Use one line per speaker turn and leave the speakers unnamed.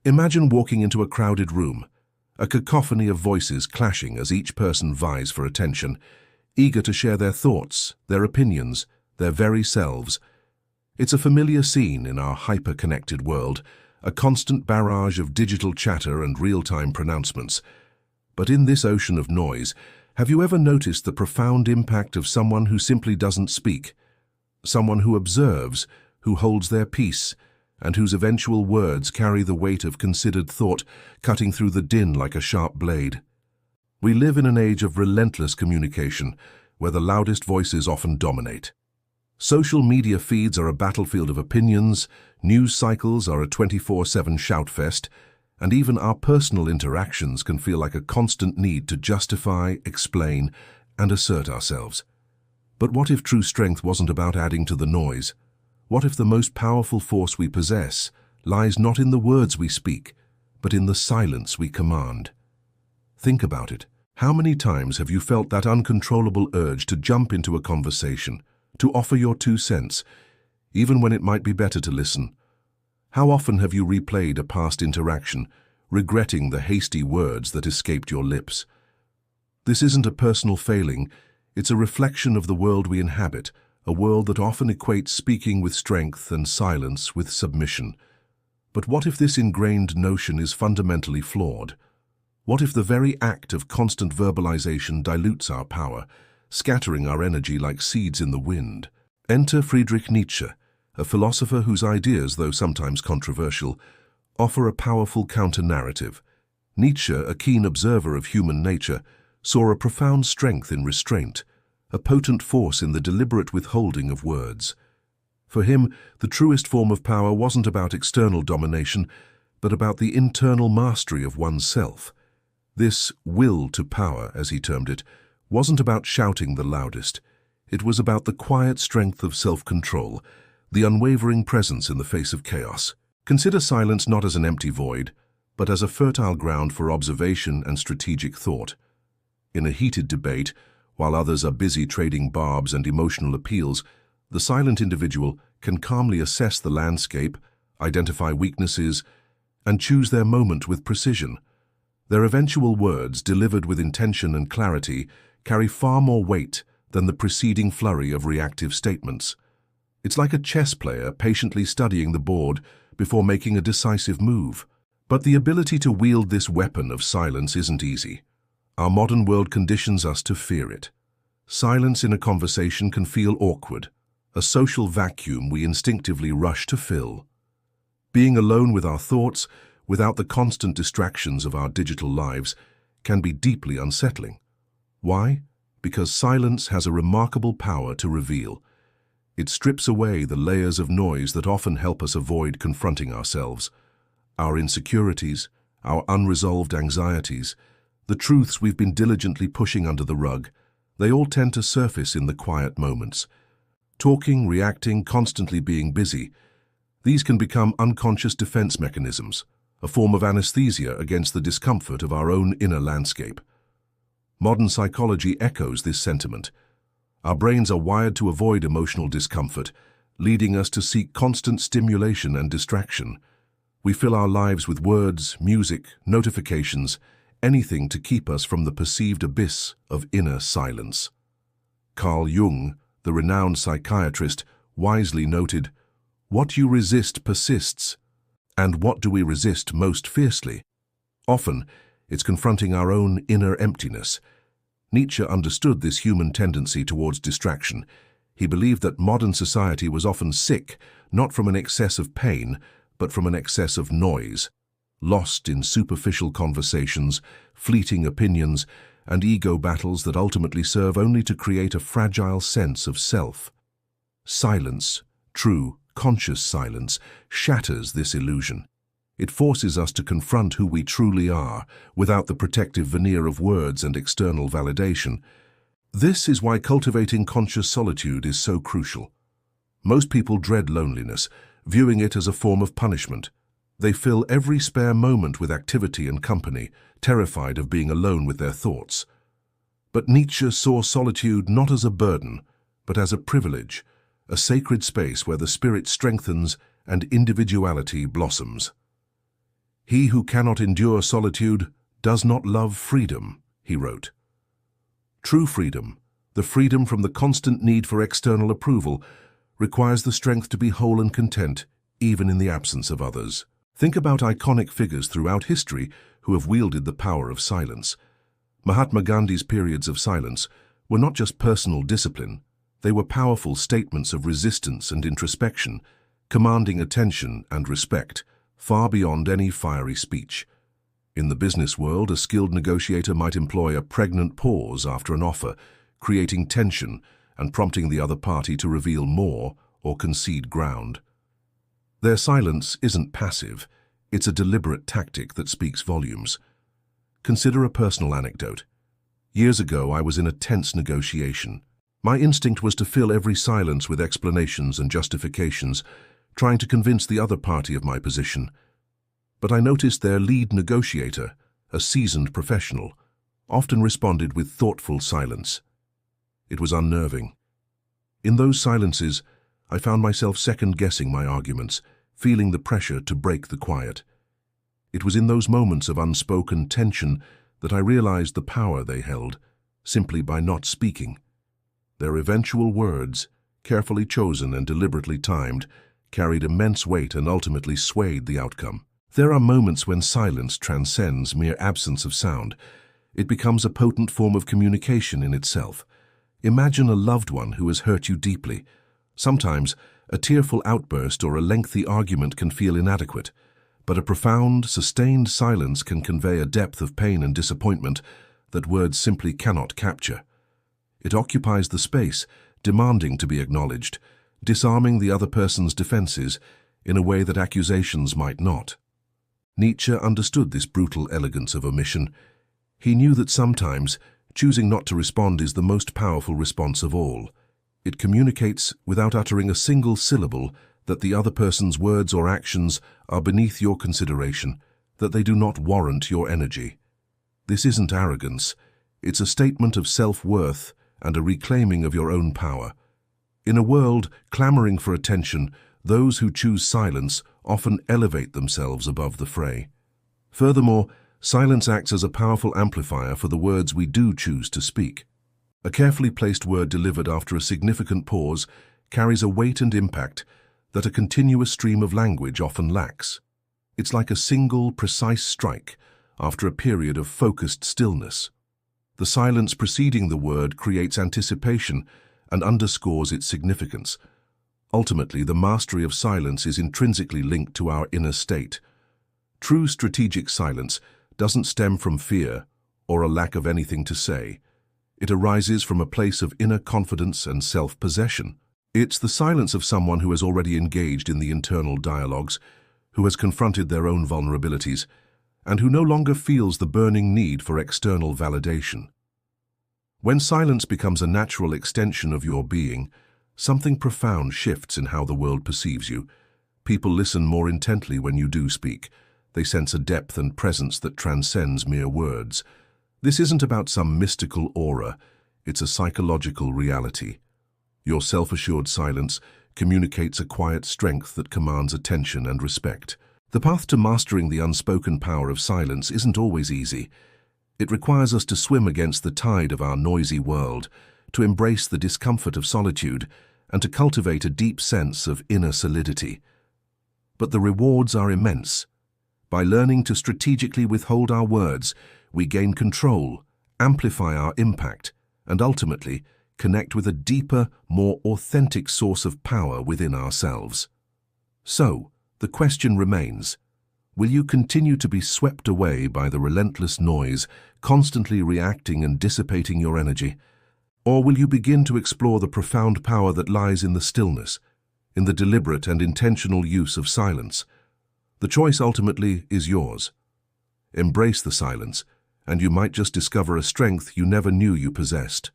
Imagine walking into a crowded room, a cacophony of voices clashing as each person vies for attention, eager to share their thoughts, their opinions, their very selves. It's a familiar scene in our hyper-connected world, a constant barrage of digital chatter and real-time pronouncements. But in this ocean of noise, have you ever noticed the profound impact of someone who simply doesn't speak? Someone who observes, who holds their peace, and whose eventual words carry the weight of considered thought, cutting through the din like a sharp blade. We live in an age of relentless communication, where the loudest voices often dominate. Social media feeds are a battlefield of opinions, news cycles are a 24/7 shoutfest, and even our personal interactions can feel like a constant need to justify, explain, and assert ourselves. But what if true strength wasn't about adding to the noise? What if the most powerful force we possess lies not in the words we speak, but in the silence we command? Think about it. How many times have you felt that uncontrollable urge to jump into a conversation, to offer your 2 cents, even when it might be better to listen? How often have you replayed a past interaction, regretting the hasty words that escaped your lips? This isn't a personal failing, it's a reflection of the world we inhabit, a world that often equates speaking with strength and silence with submission. But what if this ingrained notion is fundamentally flawed? What if the very act of constant verbalization dilutes our power, scattering our energy like seeds in the wind? Enter Friedrich Nietzsche, a philosopher whose ideas, though sometimes controversial, offer a powerful counter-narrative. Nietzsche, a keen observer of human nature, saw a profound strength in restraint, a potent force in the deliberate withholding of words. For him, the truest form of power wasn't about external domination, but about the internal mastery of oneself. This will to power, as he termed it, wasn't about shouting the loudest. It was about the quiet strength of self-control, the unwavering presence in the face of chaos. Consider silence not as an empty void, but as a fertile ground for observation and strategic thought. In a heated debate, while others are busy trading barbs and emotional appeals, the silent individual can calmly assess the landscape, identify weaknesses, and choose their moment with precision. Their eventual words, delivered with intention and clarity, carry far more weight than the preceding flurry of reactive statements. It's like a chess player patiently studying the board before making a decisive move. But the ability to wield this weapon of silence isn't easy. Our modern world conditions us to fear it. Silence in a conversation can feel awkward, a social vacuum we instinctively rush to fill. Being alone with our thoughts, without the constant distractions of our digital lives, can be deeply unsettling. Why? Because silence has a remarkable power to reveal. It strips away the layers of noise that often help us avoid confronting ourselves. Our insecurities, our unresolved anxieties, the truths we've been diligently pushing under the rug, they all tend to surface in the quiet moments. Talking, reacting, constantly being busy, these can become unconscious defense mechanisms, a form of anesthesia against the discomfort of our own inner landscape. Modern psychology echoes this sentiment. Our brains are wired to avoid emotional discomfort, leading us to seek constant stimulation and distraction. We fill our lives with words, music, notifications, anything to keep us from the perceived abyss of inner silence. Carl Jung, the renowned psychiatrist, wisely noted, "What you resist persists, and what do we resist most fiercely?" Often, it's confronting our own inner emptiness. Nietzsche understood this human tendency towards distraction. He believed that modern society was often sick, not from an excess of pain, but from an excess of noise, lost in superficial conversations, fleeting opinions, and ego battles that ultimately serve only to create a fragile sense of self. Silence, true, conscious silence, shatters this illusion. It forces us to confront who we truly are, without the protective veneer of words and external validation. This is why cultivating conscious solitude is so crucial. Most people dread loneliness, viewing it as a form of punishment. They fill every spare moment with activity and company, terrified of being alone with their thoughts. But Nietzsche saw solitude not as a burden, but as a privilege, a sacred space where the spirit strengthens and individuality blossoms. "He who cannot endure solitude does not love freedom," he wrote. True freedom, the freedom from the constant need for external approval, requires the strength to be whole and content, even in the absence of others. Think about iconic figures throughout history who have wielded the power of silence. Mahatma Gandhi's periods of silence were not just personal discipline, they were powerful statements of resistance and introspection, commanding attention and respect, far beyond any fiery speech. In the business world, a skilled negotiator might employ a pregnant pause after an offer, creating tension and prompting the other party to reveal more or concede ground. Their silence isn't passive, it's a deliberate tactic that speaks volumes. Consider a personal anecdote. Years ago, I was in a tense negotiation. My instinct was to fill every silence with explanations and justifications, trying to convince the other party of my position. But I noticed their lead negotiator, a seasoned professional, often responded with thoughtful silence. It was unnerving. In those silences, I found myself second-guessing my arguments, feeling the pressure to break the quiet. It was in those moments of unspoken tension that I realized the power they held, simply by not speaking. Their eventual words, carefully chosen and deliberately timed, carried immense weight and ultimately swayed the outcome. There are moments when silence transcends mere absence of sound. It becomes a potent form of communication in itself. Imagine a loved one who has hurt you deeply. Sometimes, a tearful outburst or a lengthy argument can feel inadequate, but a profound, sustained silence can convey a depth of pain and disappointment that words simply cannot capture. It occupies the space, demanding to be acknowledged, disarming the other person's defenses in a way that accusations might not. Nietzsche understood this brutal elegance of omission. He knew that sometimes choosing not to respond is the most powerful response of all. It communicates, without uttering a single syllable, that the other person's words or actions are beneath your consideration, that they do not warrant your energy. This isn't arrogance. It's a statement of self-worth and a reclaiming of your own power. In a world clamoring for attention, those who choose silence often elevate themselves above the fray. Furthermore, silence acts as a powerful amplifier for the words we do choose to speak. A carefully placed word delivered after a significant pause carries a weight and impact that a continuous stream of language often lacks. It's like a single, precise strike after a period of focused stillness. The silence preceding the word creates anticipation and underscores its significance. Ultimately, the mastery of silence is intrinsically linked to our inner state. True strategic silence doesn't stem from fear or a lack of anything to say. It arises from a place of inner confidence and self-possession. It's the silence of someone who has already engaged in the internal dialogues, who has confronted their own vulnerabilities, and who no longer feels the burning need for external validation. When silence becomes a natural extension of your being, something profound shifts in how the world perceives you. People listen more intently when you do speak. They sense a depth and presence that transcends mere words. This isn't about some mystical aura, it's a psychological reality. Your self-assured silence communicates a quiet strength that commands attention and respect. The path to mastering the unspoken power of silence isn't always easy. It requires us to swim against the tide of our noisy world, to embrace the discomfort of solitude, and to cultivate a deep sense of inner solidity. But the rewards are immense. By learning to strategically withhold our words, we gain control, amplify our impact, and ultimately connect with a deeper, more authentic source of power within ourselves. So, the question remains, will you continue to be swept away by the relentless noise, constantly reacting and dissipating your energy? Or will you begin to explore the profound power that lies in the stillness, in the deliberate and intentional use of silence? The choice ultimately is yours. Embrace the silence, and you might just discover a strength you never knew you possessed.